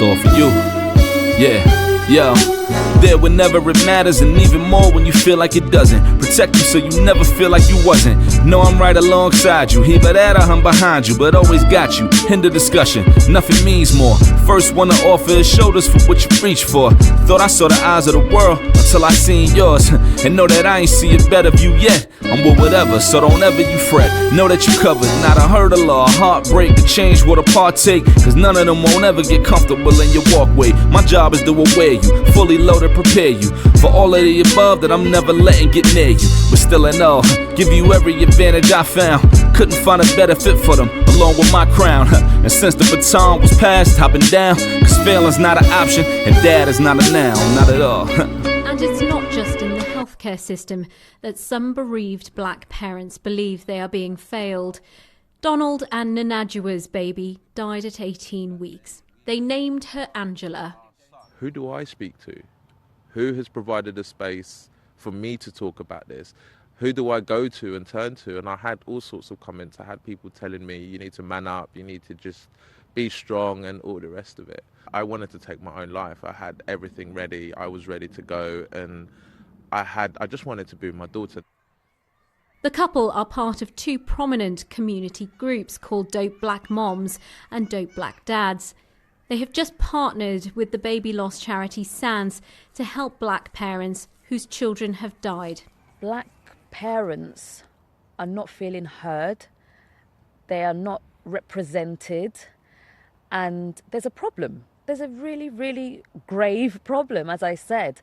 It's all for you. Yeah, yo. There whenever it matters, and even more when you feel like it doesn't. Protect you so you never feel like you wasn't. Know I'm right alongside you. Either that or I'm behind you, but always got you. End the discussion, nothing means more. First one to offer is shoulders for what you reach for. Thought I saw the eyes of the world until I seen yours. And know that I ain't see a better view yet. I'm with whatever, so don't ever you fret. Know that you covered, not a hurdle or a heartbreak. A change what a partake, cause none of them won't ever get comfortable in your walkway. My job is to aware you, fully loaded, prepare you for all of the above that I'm never letting get near you. But still in all, give you every advantage I found. Couldn't find a better fit for them, along with my crown. And since the baton was passed, I've been down. Cause failing's not an option, and dad is not a noun, not at all. And it's not just in the healthcare system that some bereaved black parents believe they are being failed. Donald and Nanajua's baby died at 18 weeks. They named her Angela. Who do I speak to? Who has provided a space for me to talk about this? Who do I go to and turn to? And I had all sorts of comments. I had people telling me, you need to man up, you need to just be strong and all the rest of it. I wanted to take my own life. I had everything ready. I was ready to go, and I just wanted to be with my daughter. The couple are part of two prominent community groups called Dope Black Moms and Dope Black Dads. They have just partnered with the baby loss charity SANS to help black parents whose children have died. Black parents are not feeling heard. They are not represented. And there's a problem. There's a really, really grave problem, as I said.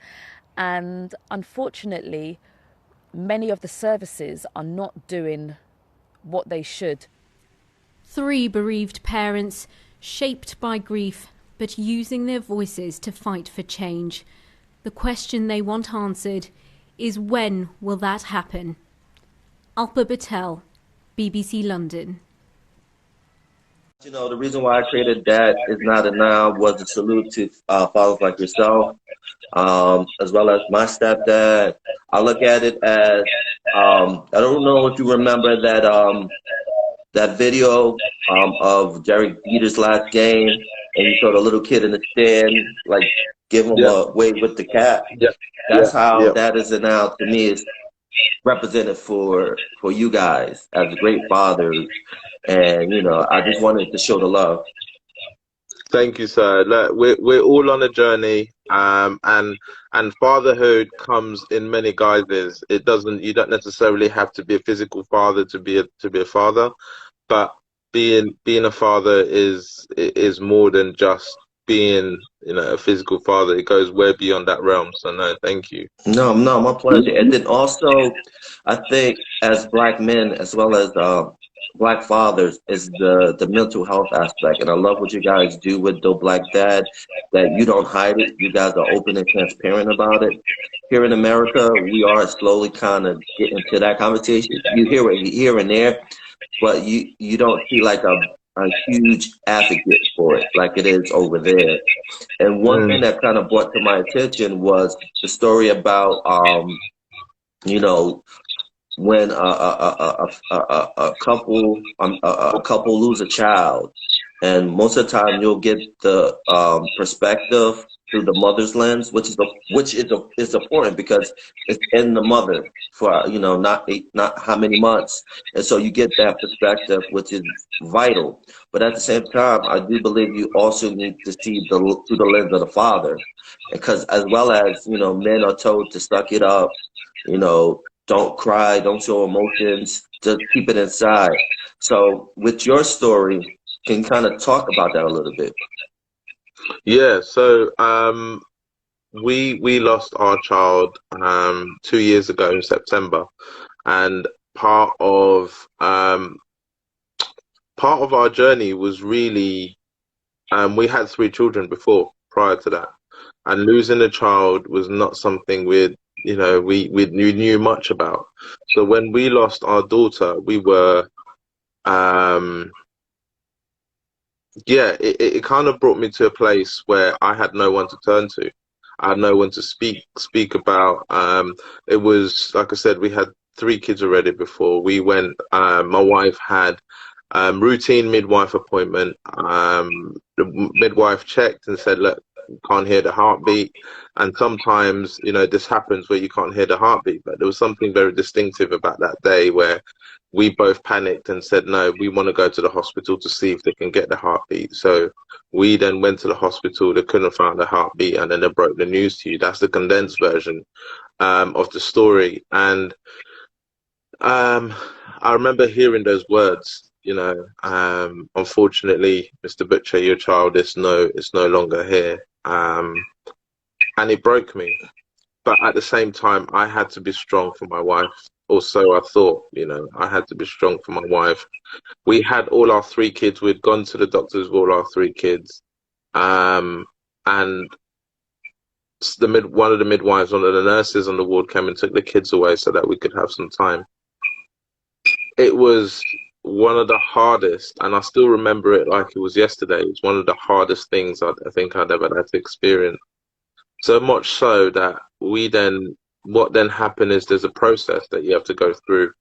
And unfortunately, many of the services are not doing what they should. 3 bereaved parents, shaped by grief, but using their voices to fight for change. The question they want answered is, when will that happen? Alpa Patel, BBC London. You know, the reason why I created That Is Not a Noun was a salute to fathers like yourself, as well as my stepdad. I look at it as, I don't know if you remember that that video of Derek Jeter's last game, and you saw the little kid in the stand, like, give him a wave with the cap. That's how That Is a Noun to me is represented for you guys as great fathers. And, you know, I just wanted to show the love. Thank you, sir. Look, we're all on a journey, and fatherhood comes in many guises. You don't necessarily have to be a physical father to be a father, but being a father is more than just being, you know, a physical father. It goes way beyond that realm. So no, thank you. No, my pleasure. And then also, I think as black men as well as black fathers is the mental health aspect. And I love what you guys do with the Black Dad, that you don't hide it. You guys are open and transparent about it. Here in America, we are slowly kind of getting to that conversation. You hear it here and there, but you don't see like a huge advocate for it like it is over there. And one thing that kind of brought to my attention was the story about, you know, when a couple lose a child, and most of the time you'll get the perspective through the mother's lens, which is important because it's in the mother for, you know, not how many months, and so you get that perspective, which is vital. But at the same time, I do believe you also need to see through the lens of the father, because as well as, you know, men are told to suck it up, you know, don't cry, don't show emotions, just keep it inside. So with your story, can you kind of talk about that a little bit? Yeah, so we lost our child 2 years ago in September, and part of our journey was really, we had 3 children prior to that, and losing a child was not something we knew much about. So when we lost our daughter, we were it kind of brought me to a place where I had no one to turn to. I had no one to speak about. It was, like I said, we had 3 kids already before we went. My wife had Routine midwife appointment. The midwife checked and said, look, can't hear the heartbeat. And sometimes, you know, this happens where you can't hear the heartbeat. But there was something very distinctive about that day where we both panicked and said, no, we want to go to the hospital to see if they can get the heartbeat. So we then went to the hospital. They couldn't find the heartbeat, and then they broke the news to you. That's the condensed version of the story. And I remember hearing those words, you know, unfortunately, Mr. Mbeutcha, your child is no longer here. And it broke me. But at the same time, I had to be strong for my wife. Also, I thought, you know, I had to be strong for my wife. We had all our 3 kids. We'd gone to the doctors with all our 3 kids. And one of the midwives, one of the nurses on the ward came and took the kids away so that we could have some time. It was one of the hardest, and I still remember it like it was yesterday. It was one of the hardest things I think I'd ever had to experience. So much so that what then happened is there's a process that you have to go through.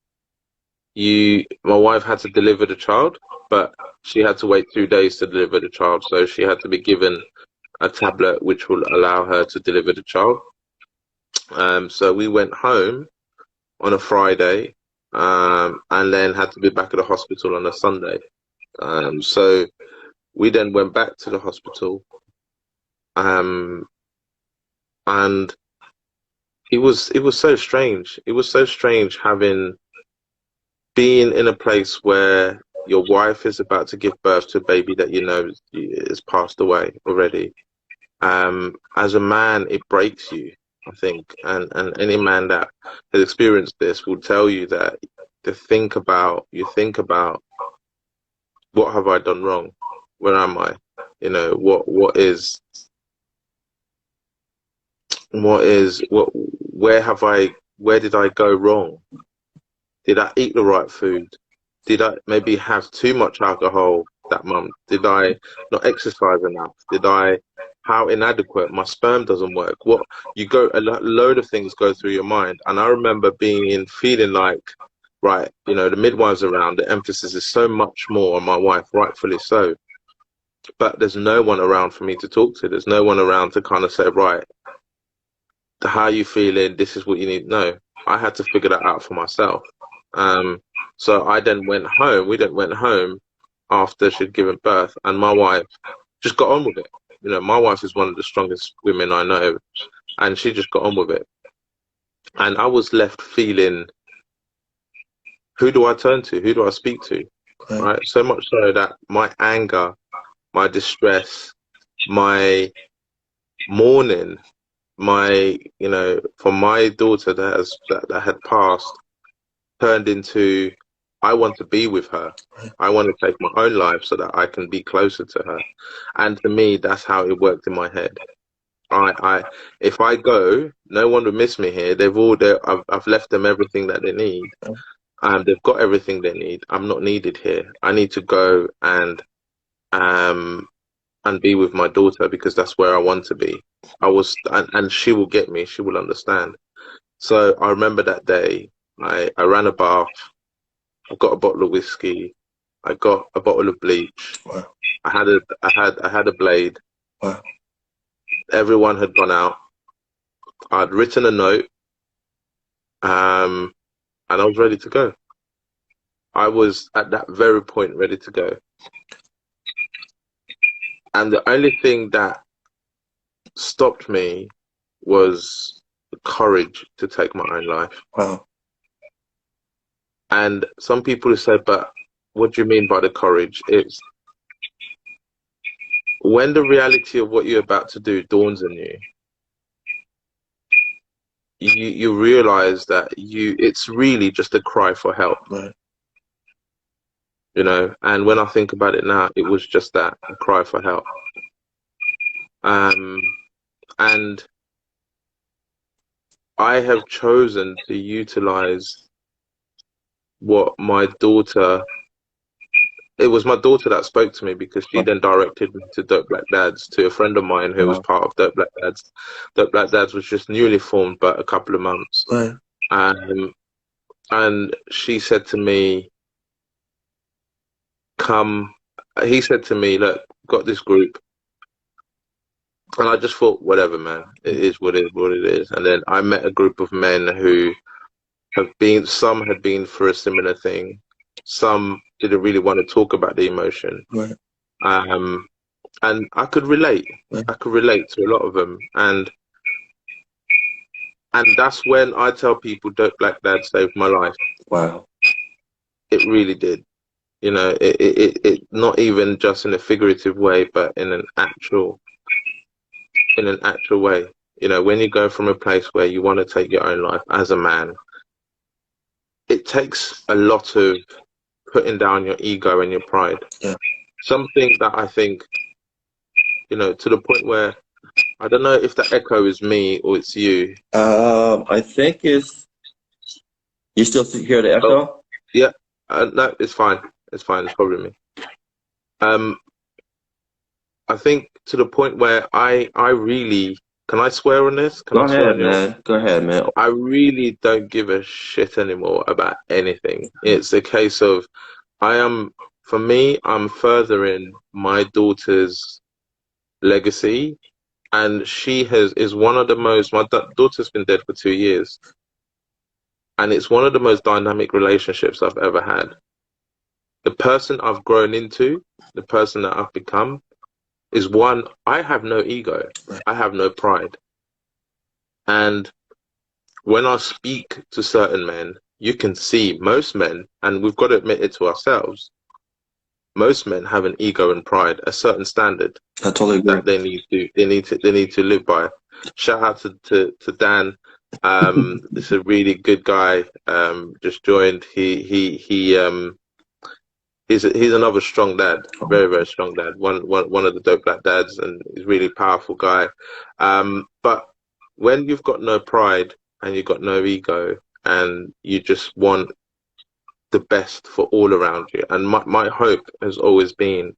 My wife had to deliver the child, but she had to wait 2 days to deliver the child. So she had to be given a tablet which will allow her to deliver the child. So we went home on a Friday, and then had to be back at the hospital on a Sunday. So we then went back to the hospital, and it was so strange. It was so strange being in a place where your wife is about to give birth to a baby that you know is passed away already. As a man, it breaks you, I think, and any man that has experienced this will tell you that you think about what have I done wrong? Where am I? You know, where did I go wrong? Did I eat the right food? Did I maybe have too much alcohol that month? Did I not exercise enough? How inadequate? My sperm doesn't work. A load of things go through your mind. And I remember feeling like, right, you know, the midwives around, the emphasis is so much more on my wife, rightfully so. But there's no one around for me to talk to. There's no one around to kind of say, right, how are you feeling? This is what you need. No, I had to figure that out for myself. So I then went home. We then went home after she'd given birth, and my wife just got on with it. You know, my wife is one of the strongest women I know, and she just got on with it. And I was left feeling, who do I turn to? Who do I speak to? Right? So much so that my anger, my distress, my mourning, for my daughter that had passed, turned into, I want to be with her. I want to take my own life so that I can be closer to her. And to me, that's how it worked in my head. If I go, no one will miss me here. I've left them everything that they need. They've got everything they need. I'm not needed here. I need to go and be with my daughter, because that's where I want to be. And she will get me. She will understand. So I remember that day. I ran a bath. I got a bottle of whiskey. I got a bottle of bleach. Wow. I had a blade. Wow. Everyone had gone out. I'd written a note, and I was ready to go. I was at that very point ready to go. And the only thing that stopped me was the courage to take my own life. Wow. And some people say, but what do you mean by the courage? It's when the reality of what you're about to do dawns on you, you realize that it's really just a cry for help. Right. You know, and when I think about it now, it was just that, a cry for help. And I have chosen to utilize what my daughter, it was my daughter that spoke to me, because she then directed me to Dope Black Dads, to a friend of mine who was part of Dope Black Dads. Dope Black Dads was just newly formed, but a couple of months. Right. And she said to me, he said to me, look, got this group. And I just thought, whatever, man, it is what it is. And then I met a group of men who some had been through a similar thing. Some didn't really want to talk about the emotion. Right. And I could relate. Right. I could relate to a lot of them. And that's when I tell people, Dope Black Dad saved my life. Wow. It really did. You know, it not even just in a figurative way, but in an actual way. You know, when you go from a place where you want to take your own life as a man, it takes a lot of putting down your ego and your pride. Yeah. Something that I think, you know, to the point where I don't know if the echo is me or it's you. I think it's. You still hear the echo? Oh, yeah. No, it's fine. It's fine. It's probably me. I think to the point where I really, can I swear on this? Can Go I swear ahead, on yours? man. Go ahead, man. I really don't give a shit anymore about anything. It's a case of for me, I'm furthering my daughter's legacy, and she is one of the most, my daughter's been dead for 2 years, and it's one of the most dynamic relationships I've ever had. The person I've grown into, the person that I've become, is one, I have no ego. I have no pride. And when I speak to certain men, you can see most men, and we've got to admit it to ourselves, most men have an ego and pride, a certain standard I totally agree. that they need to live by. Shout out to Dan. It's a really good guy. Just joined. He's another strong dad, very, very strong dad. One of the Dope Black Dads, and he's a really powerful guy. But when you've got no pride and you've got no ego, and you just want the best for all around you, and my hope has always been,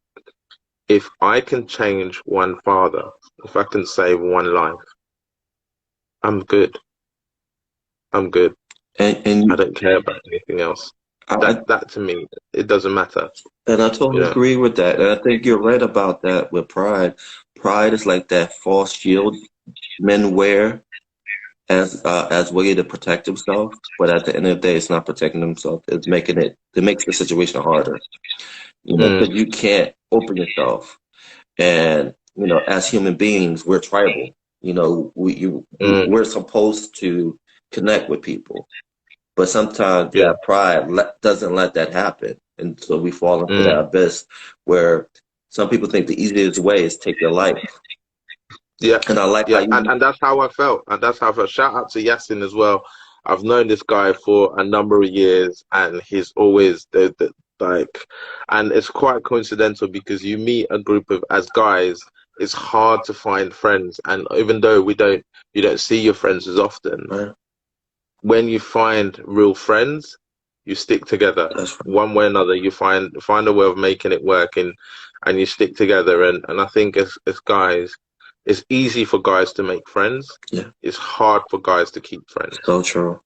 if I can change one father, if I can save one life, I'm good. I'm good. And I don't care about anything else. That to me, it doesn't matter. And I totally agree with that. And I think you're right about that with pride. Pride is like that false shield men wear as way to protect themselves. But at the end of the day, it's not protecting themselves. It makes the situation harder. You know, because you can't open yourself. And, you know, as human beings, we're tribal. You know, we're supposed to connect with people. But sometimes that pride doesn't let that happen. And so we fall into that abyss where some people think the easiest way is take their life. Yeah. And I like how you... And that's how I felt. And that's how I felt. Shout out to Yasin as well. I've known this guy for a number of years, and he's always and it's quite coincidental because you meet a group of, as guys, it's hard to find friends. And even though you don't see your friends as often, right. When you find real friends, you stick together. That's right. One way or another. You find a way of making it work, and you stick together. And I think as guys, it's easy for guys to make friends. Yeah. It's hard for guys to keep friends. So true.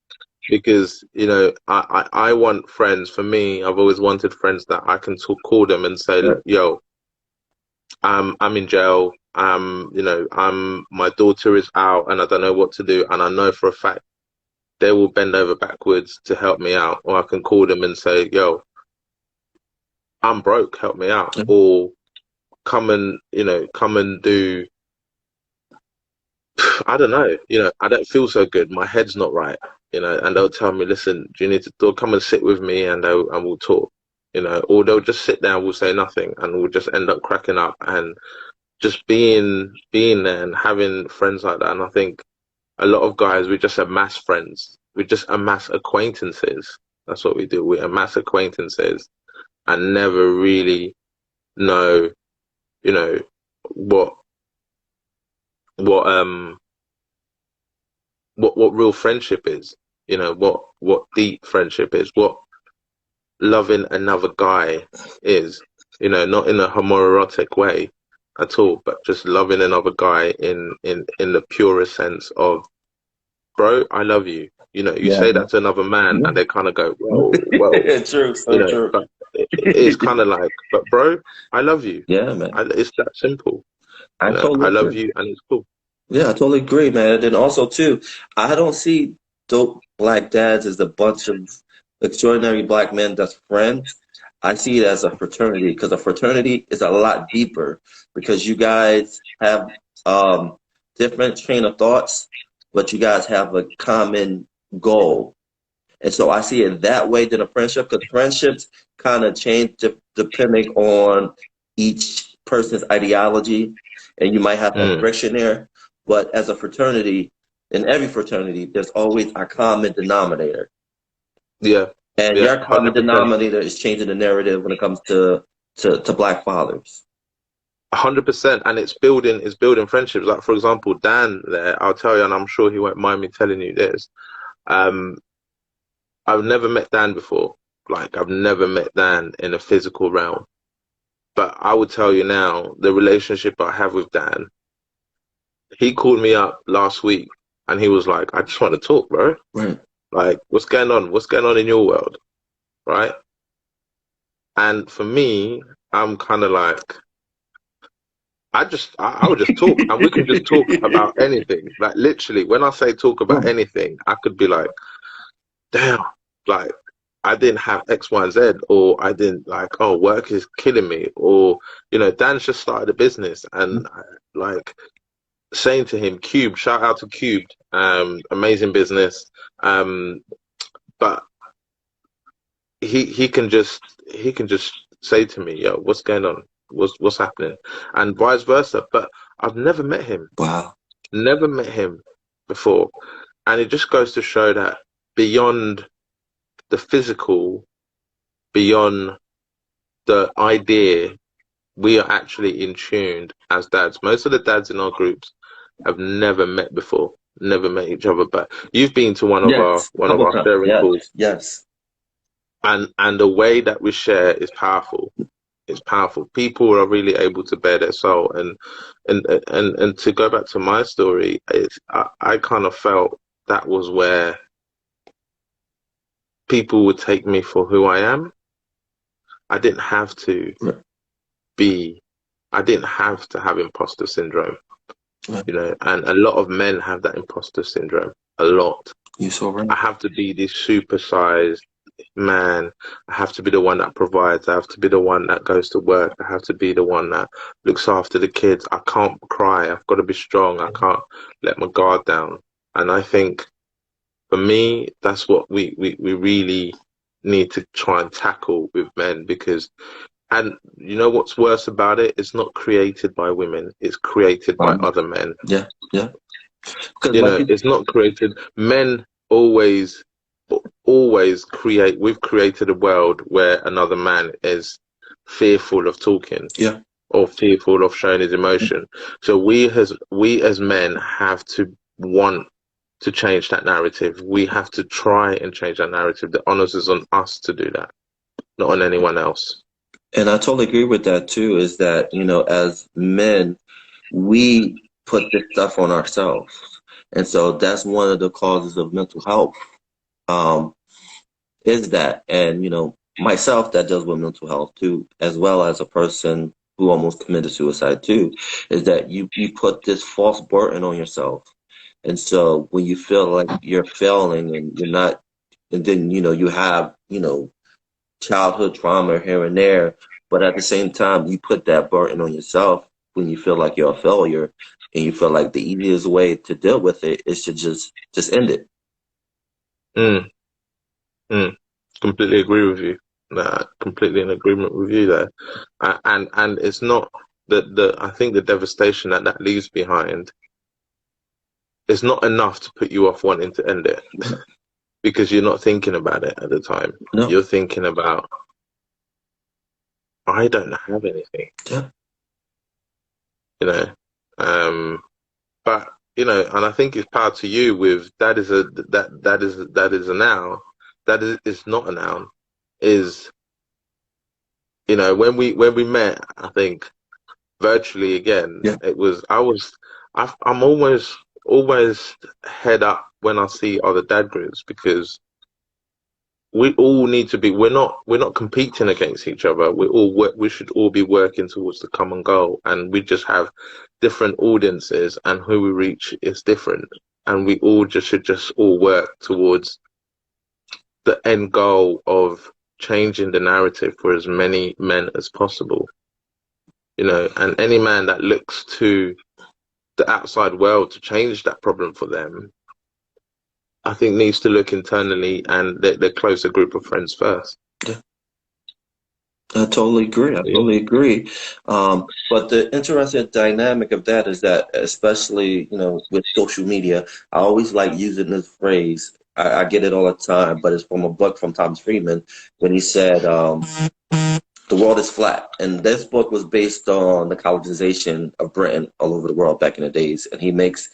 Because, you know, I want friends. For me, I've always wanted friends that I can call them and say, look, yo, I'm in jail. You know, my daughter is out and I don't know what to do. And I know for a fact they will bend over backwards to help me out. Or I can call them and say, yo, I'm broke, help me out. Yeah. Or come and do, I don't know, you know, I don't feel so good. My head's not right, you know, and they'll tell me, listen, do you need to come and sit with me and we'll talk, you know, or they'll just sit down, we'll say nothing, and we'll just end up cracking up and just being there and having friends like that. And I think a lot of guys, we just amass friends. We just amass acquaintances. That's what we do. We amass acquaintances and never really know, you know, what real friendship is. You know, what deep friendship is. What loving another guy is. You know, not in a homoerotic way at all, but just loving another guy in the purest sense of, bro, I love you. You know, you say that to another man and they kind of go, whoa. True, so you know, true. But it's kind of like, but bro, I love you. Yeah, man. It's that simple. I You know, totally I love agree. you, and it's cool. Yeah, I totally agree, man. And then also too, I don't see dope black dads as a bunch of extraordinary black men that's friends. I see it as a fraternity because a fraternity is a lot deeper because you guys have different train of thoughts, but you guys have a common goal. And so I see it that way than a friendship because friendships kind of change depending on each person's ideology, and you might have that Mm, friction there. But as a fraternity, in every fraternity, there's always a common denominator. yeah, And yeah, your common 100%. denominator is changing the narrative when it comes to black fathers. 100%, and it's building friendships. Like for example, Dan there, I'll tell you, and I'm sure he won't mind me telling you this. Um, I've never met Dan before. Like I've never met Dan in a physical realm. But I will tell you now, the relationship I have with Dan, he called me up last week and he was like, I just want to talk, bro. Right. Like, what's going on? What's going on in your world? Right? And for me, I'm kind of like, I would just talk and we can just talk about anything. Like literally, when I say talk about Right. anything, I could be like, damn, like I didn't have X, Y, and Z, or I didn't like, oh, work is killing me, or Dan's just started a business, and like saying to him, Cube, shout out to Cubed, amazing business, but he can just say to me, yo, what's going on, what's happening, and vice versa. But I've Wow. never met him before, and it just goes to show that beyond the physical, beyond the idea, we are actually in tune as dads. Most of the dads in our groups have never met before, never met each other. But you've been to one of our Yes. Couple times. sharing Yes. calls, Yes. and the way that we share is powerful. It's powerful. People are really able to bear their soul, and to go back to my story, I kind of felt that was where people would take me for who I am. I didn't have to Right. I didn't have to have imposter syndrome, Right. and a lot of men have that imposter syndrome. A lot. You so right. I have to be this supersized man. I have to be the one that provides. I have to be the one that goes to work. I have to be the one that looks after the kids. I can't cry. I've got to be strong. I can't let my guard down. And I think for me, that's what we really need to try and tackle with men, because and you know what's worse about it? It's not created by women. It's created by other men. Yeah. Yeah. Because like It's not created. Men always create. We've created a world where another man is fearful of talking, yeah. or fearful of showing his emotion. So we as men have to want to change that narrative. We have to try and change that narrative. The onus is on us to do that, not on anyone else. And I totally agree with that too, is that, as men, we put this stuff on ourselves. And so that's one of the causes of mental health, is that. And, myself that deals with mental health too, as well as a person who almost committed suicide too, is that you put this false burden on yourself. And so when you feel like you're failing and you're not, and then, you have, childhood trauma here and there, but at the same time, you put that burden on yourself when you feel like you're a failure, and you feel like the easiest way to deal with it is to just end it. Mm, mm. Completely agree with you. Completely in agreement with you there. And it's not the I think the devastation that leaves behind is not enough to put you off wanting to end it. Because you're not thinking about it at the time. No. You're thinking about, I don't have anything. Yeah. But and I think it's power to you with that is a noun. That is not a noun. Is when we met, I think virtually again. Yeah. I'm always head up when I see other dad groups, because we all need to be. We're not competing against each other. We should all be working towards the common goal, and we just have different audiences, and who we reach is different, and we all should just all work towards the end goal of changing the narrative for as many men as possible. You know, and any man that looks to the outside world to change that problem for them, I think needs to look internally and their closer group of friends first. Yeah. I totally agree. I totally agree. But the interesting dynamic of that is that, especially, you know, with social media, I always like using this phrase. I get it all the time, but it's from a book from Thomas Friedman when he said, the world is flat. And this book was based on the colonization of Britain all over the world back in the days. And he makes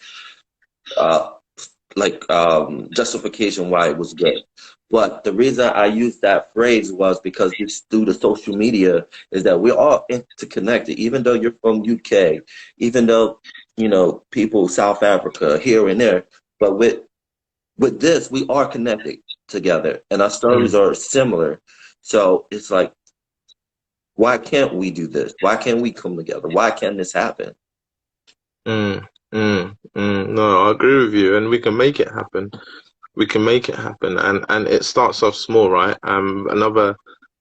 justification why it was good. But the reason I used that phrase was because through the social media is that we're all interconnected. Even though you're from UK, even though, you know, people South Africa, here and there, but with this, we are connected together, and our stories are similar. So it's like, why can't we do this? Why can't we come together? Why can't this happen? No, I agree with you, and we can make it happen. We can make it happen, and it starts off small, right? Another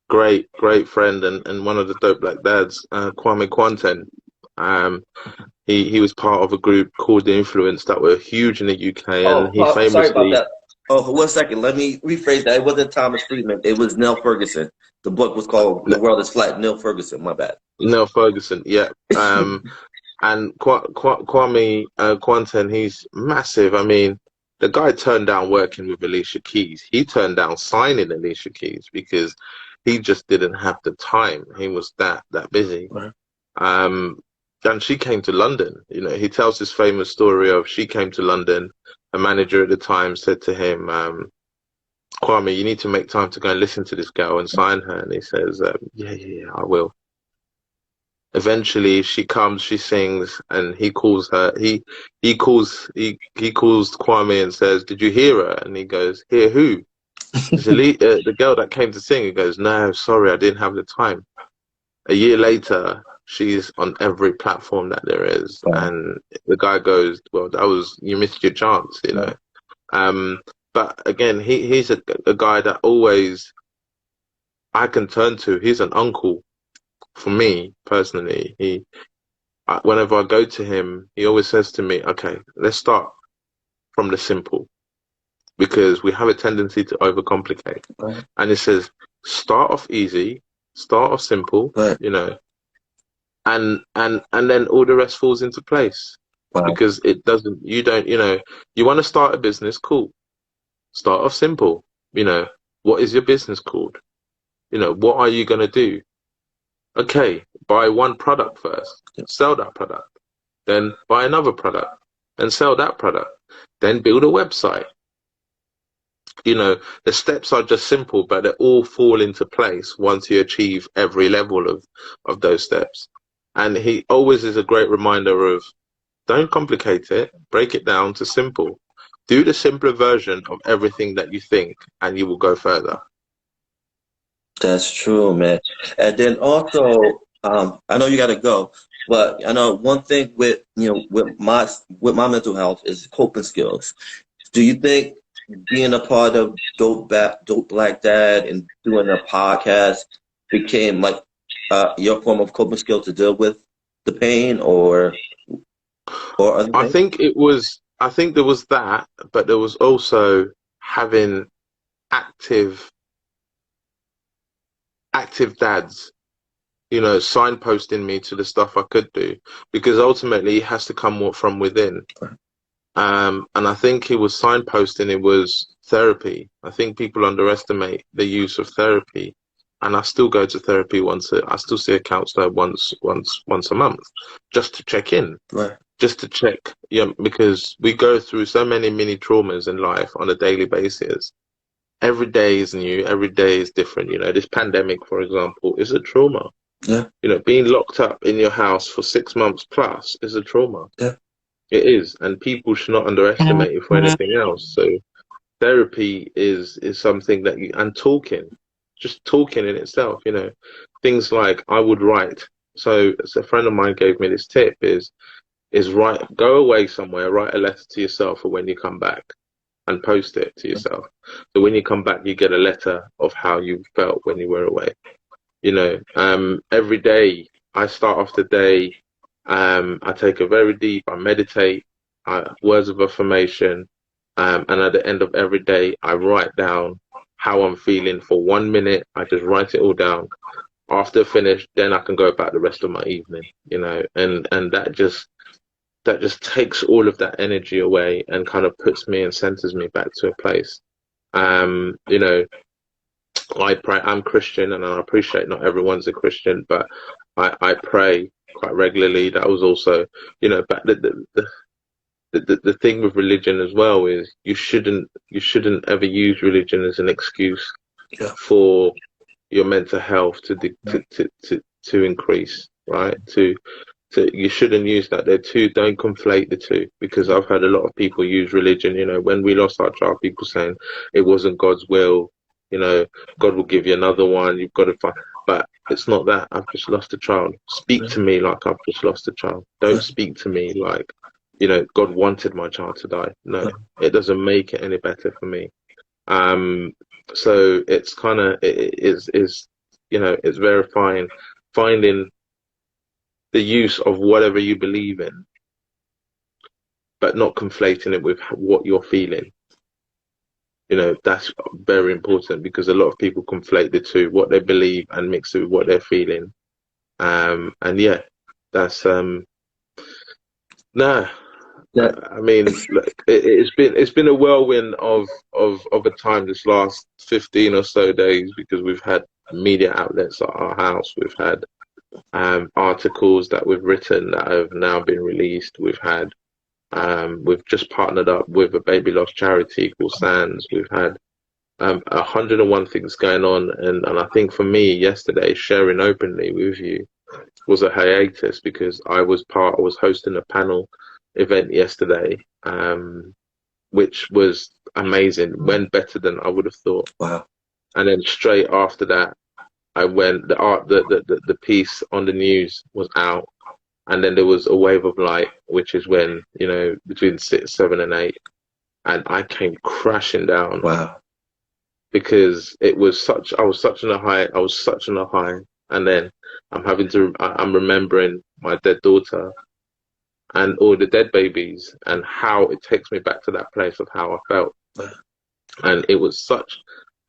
great friend and one of the dope black dads, Kwame Kwanten. He was part of a group called The Influence that were huge in the UK, and he famously. Sorry about that. Oh, 1 second. Let me rephrase that. It wasn't Thomas Friedman. It was Neil Ferguson. The book was called The World is Flat. Neil Ferguson. My bad. Neil Ferguson. Yeah. And Kwame Kwanten, he's massive. I mean, the guy turned down working with Alicia Keys. He turned down signing Alicia Keys because he just didn't have the time. He was that busy. Right. And she came to London. You know, he tells this famous story of she came to London. A manager at the time said to him, Kwame, you need to make time to go and listen to this girl and sign her. And he says, yeah, I will. Eventually she comes, she sings, and he calls her. He calls Kwame and says, "Did you hear her?" And he goes, "Hear who?" The girl that came to sing. He goes, "No, sorry, I didn't have the time." A year later, she's on every platform that there is, and the guy goes, "Well, you missed your chance," you know. But again, he's a guy that always I can turn to. He's an uncle. For me personally, whenever I go to him, he always says to me, "Okay, let's start from the simple," because we have a tendency to overcomplicate. Right. And he says, "Start off easy, start off simple," right. You know, and then all the rest falls into place. Wow. Because it doesn't. You don't. You know, you want to start a business, cool. Start off simple. You know, what is your business called? You know, what are you gonna do? Okay, buy one product first, sell that product, then buy another product and sell that product, then build a website. You know, the steps are just simple, but they all fall into place once you achieve every level of those steps. And he always is a great reminder of, don't complicate it, break it down to simple. Do the simpler version of everything that you think, and you will go further. That's true, man. And then also, I know you got to go, but I know one thing with my mental health is coping skills. Do you think being a part of Dope Black Dad and doing a podcast became like your form of coping skill to deal with the pain, or other things? I think there was that, but there was also having active dads, you know, signposting me to the stuff I could do, because ultimately it has to come from within. And I think it was signposting, it was therapy. I think people underestimate the use of therapy. And I still go to therapy I still see a counselor once a month, just to check in. Right. Just to check, because we go through so many mini traumas in life on a daily basis. Every day is new, every day is different. You know, this pandemic, for example, is a trauma. Yeah. You know, being locked up in your house for 6 months plus is a trauma. Yeah. It is. And people should not underestimate it for anything else. So therapy is something that you, and talking, just talking in itself, you know, things like I would write. So, as a friend of mine gave me this tip is write, go away somewhere, write a letter to yourself for when you come back and post it to yourself. So when you come back, you get a letter of how you felt when you were away. You know, every day I start off the day, I take a very deep, I meditate, words of affirmation, and at the end of every day, I write down how I'm feeling for 1 minute. I just write it all down. After finish, then I can go about the rest of my evening, you know, and that just takes all of that energy away and kind of puts me and centers me back to a place. You know, I pray. I'm Christian, and I appreciate not everyone's a Christian, but I pray quite regularly. That was also, you know, but the thing with religion as well is you shouldn't ever use religion as an excuse for your mental health to increase, right? You shouldn't use that. Don't conflate the two, because I've had a lot of people use religion. You know, when we lost our child, people saying it wasn't God's will. You know, God will give you another one. You've got to find, but it's not that. I've just lost a child. Speak to me like I've just lost a child. Don't speak to me like, you know, God wanted my child to die. No, it doesn't make it any better for me. So it's kind of is you know, it's verifying, finding the use of whatever you believe in, but not conflating it with what you're feeling. You know, that's very important, because a lot of people conflate the two, what they believe, and mix it with what they're feeling. And yeah, that's no. I mean, look, it's been a whirlwind of a time this last 15 or so days, because we've had media outlets at our house, we've had articles that we've written that have now been released. We've just partnered up with a baby loss charity called Sands. We've had 101 things going on, and I think for me yesterday, sharing openly with you was a hiatus, because I was hosting a panel event yesterday, which was amazing, went better than I would have thought. Wow. And then straight after that, I went, the piece on the news was out, and then there was a wave of light, which is when, you know, between 6, 7, and 8, and I came crashing down. Wow. Because I was such on a high, and then I'm remembering my dead daughter and all the dead babies, and how it takes me back to that place of how I felt. And it was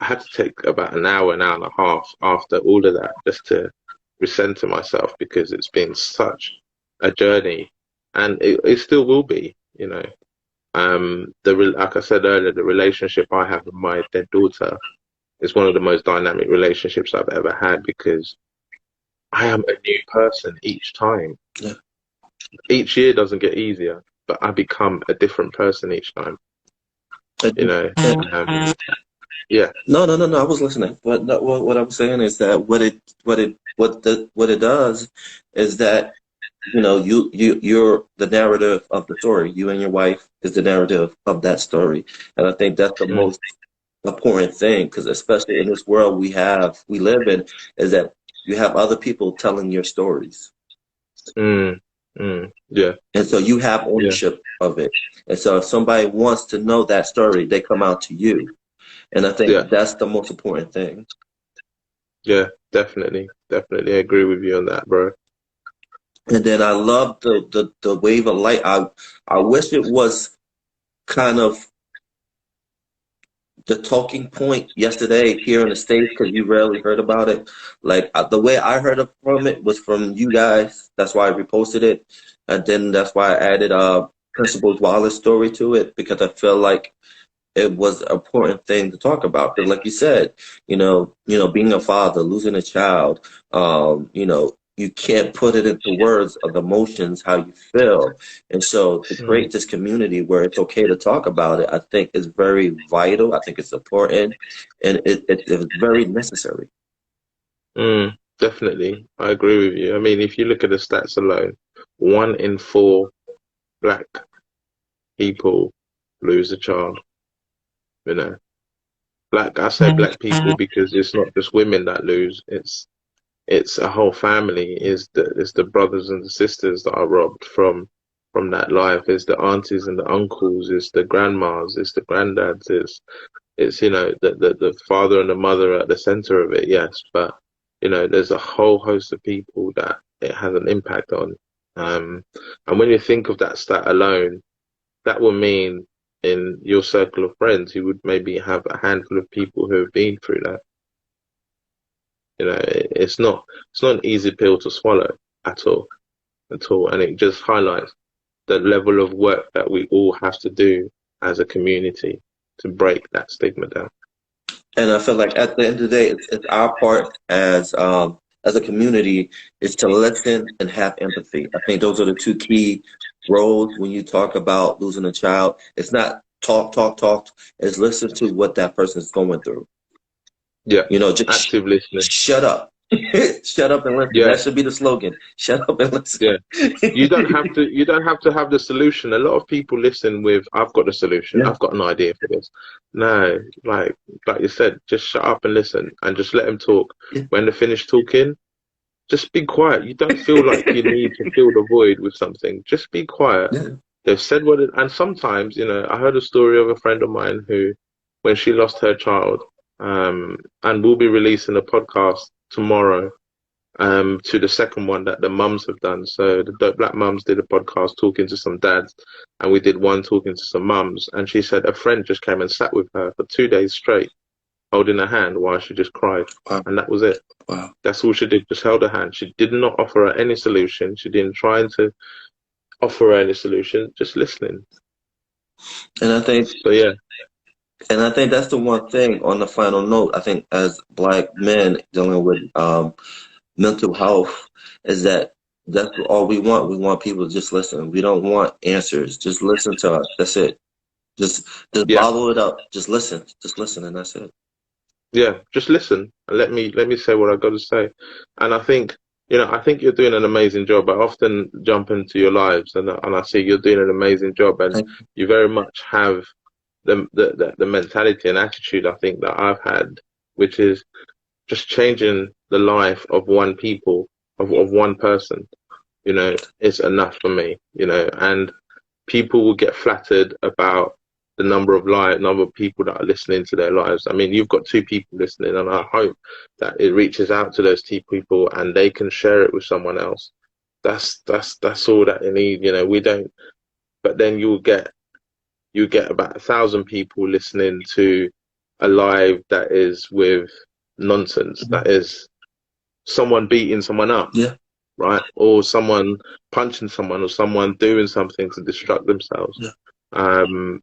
I had to take about an hour and a half after all of that just to recenter myself, because it's been such a journey, and it still will be, you know. Like I said earlier, the relationship I have with my dead daughter is one of the most dynamic relationships I've ever had, because I am a new person each time. Yeah. Each year doesn't get easier, but I become a different person each time. You know, yeah. No. I was listening. But no, what I was saying is that what it does is that, you know, you're the narrative of the story. You and your wife is the narrative of that story, and I think that's the most important thing, because especially in this world we live in, is that you have other people telling your stories. Yeah. And so you have ownership of it. And so if somebody wants to know that story, they come out to you. And I think that's the most important thing. Yeah, definitely. Definitely. I agree with you on that, bro. And then I love the wave of light. I wish it was kind of the talking point yesterday here in the States, because you rarely heard about it. Like the way I heard from it was from you guys. That's why I reposted it. And then that's why I added Principal Wallace's story to it, because I feel like it was an important thing to talk about. Because like you said, you know, being a father, losing a child, you know, you can't put it into words of emotions, how you feel. And so to create this community where it's okay to talk about it, I think is very vital. I think it's important, and it's very necessary. Definitely. I agree with you. I mean, if you look at the stats alone, 1 in 4 Black people lose a child. You know, I say black people because it's not just women that lose. It's a whole family. It's the brothers and the sisters that are robbed from that life. It's the aunties and the uncles. It's the grandmas. It's the granddads. It's the father and the mother at the center of it. Yes, but there's a whole host of people that it has an impact on. And when you think of that stat alone, that will mean in your circle of friends, you would maybe have a handful of people who have been through that. It's not an easy pill to swallow at all, and it just highlights the level of work that we all have to do as a community to break that stigma down. And I feel like at the end of the day, it's our part as a community is to listen and have empathy. I think those are the two key roles when you talk about losing a child. It's not talk. It's listen to what that person is going through. Yeah, just active listening. Shut up. Shut up and listen. Yeah. That should be the slogan. Shut up and listen. Yeah. You don't have to have the solution. A lot of people listen with, I've got the solution. Yeah. I've got an idea for this. No, like you said, just shut up and listen and just let them talk. Yeah. When they're finished talking, just be quiet. You don't feel like you need to fill the void with something. Just be quiet. Yeah. They've said and sometimes, I heard a story of a friend of mine who, when she lost her child, and we'll be releasing a podcast tomorrow to the second one that the mums have done. So the Black Mums did a podcast talking to some dads, and we did one talking to some mums. And she said a friend just came and sat with her for 2 days straight, holding her hand while she just cried. Wow. And that was it. Wow. That's all she did, just held her hand. She did not offer her any solution. She didn't try to offer her any solution, just listening. And I think so, yeah. And I think that's the one thing on the final note, I think as Black men dealing with mental health, is that's all we want. We want people to just listen. We don't want answers. Just listen to us. That's it. Just bottle it up. Just listen. Just listen, and that's it. Yeah, just listen and let me say what I've got to say. And I think you're doing an amazing job. I often jump into your lives and I see you're doing an amazing job, and you very much have the mentality and attitude I think that I've had, which is just changing the life of one person. Is enough for me. And people will get flattered about the number of people that are listening to their lives. I mean, you've got 2 people listening, and I hope that it reaches out to those 2 people and they can share it with someone else. That's all that they need. We don't. But then you get about 1,000 people listening to a live that is with nonsense. That is someone beating someone up. Yeah. Right? Or someone punching someone, or someone doing something to distract themselves. Yeah.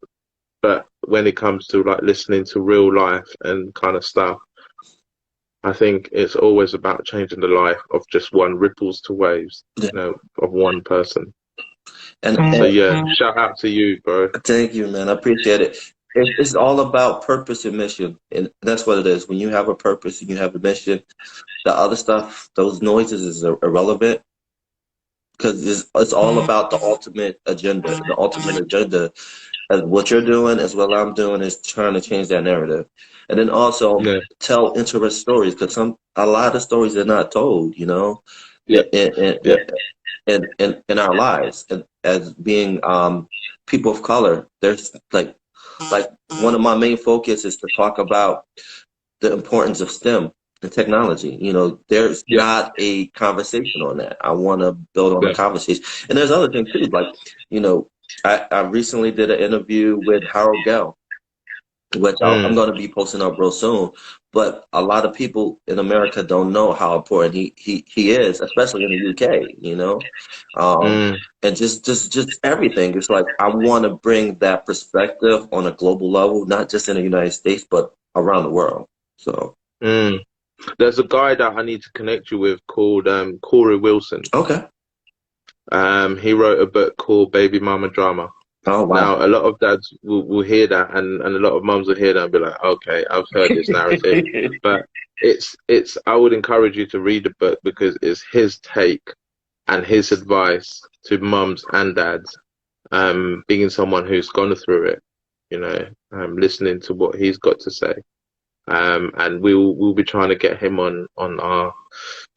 But when it comes to like listening to real life and kind of stuff, I think it's always about changing the life of just one, ripples to waves, of one person. And so yeah, shout out to you, bro. Thank you, man. I appreciate it. It's all about purpose and mission, and that's what it is. When you have a purpose and you have a mission, the other stuff, those noises, is irrelevant, because it's all about the ultimate agenda. The ultimate agenda, as what you're doing, as what I'm doing, is trying to change that narrative, and then also tell interesting stories, because a lot of stories are not told. In our lives, and as being people of color, there's like one of my main focus is to talk about the importance of STEM and technology. There's not a conversation on that. I want to build on the conversation, and there's other things too. Like, I recently did an interview with Harold Gell, which I'm going to be posting up real soon. But a lot of people in America don't know how important he is, especially in the UK. And just everything. It's like I want to bring that perspective on a global level, not just in the United States, but around the world. So there's a guy that I need to connect you with called Corey Wilson. Okay. He wrote a book called Baby Mama Drama. Oh, wow. Now, a lot of dads will hear that, and a lot of mums will hear that and be like, okay, I've heard this narrative. But I would encourage you to read the book, because it's his take and his advice to mums and dads, being someone who's gone through it. listening to what he's got to say. And we'll be trying to get him on our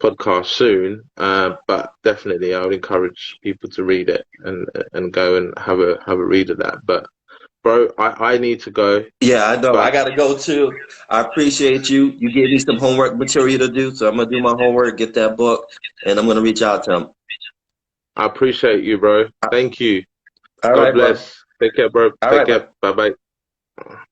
podcast soon. But definitely, I would encourage people to read it and go and have a read of that. But bro, I need to go. Yeah, I know. But I gotta go too. I appreciate you. You gave me some homework material to do, so I'm gonna do my homework, get that book, and I'm gonna reach out to him. I appreciate you, bro. Thank you. All God right, bro. bless. Take care, bro. All Take right, care. Bye bye.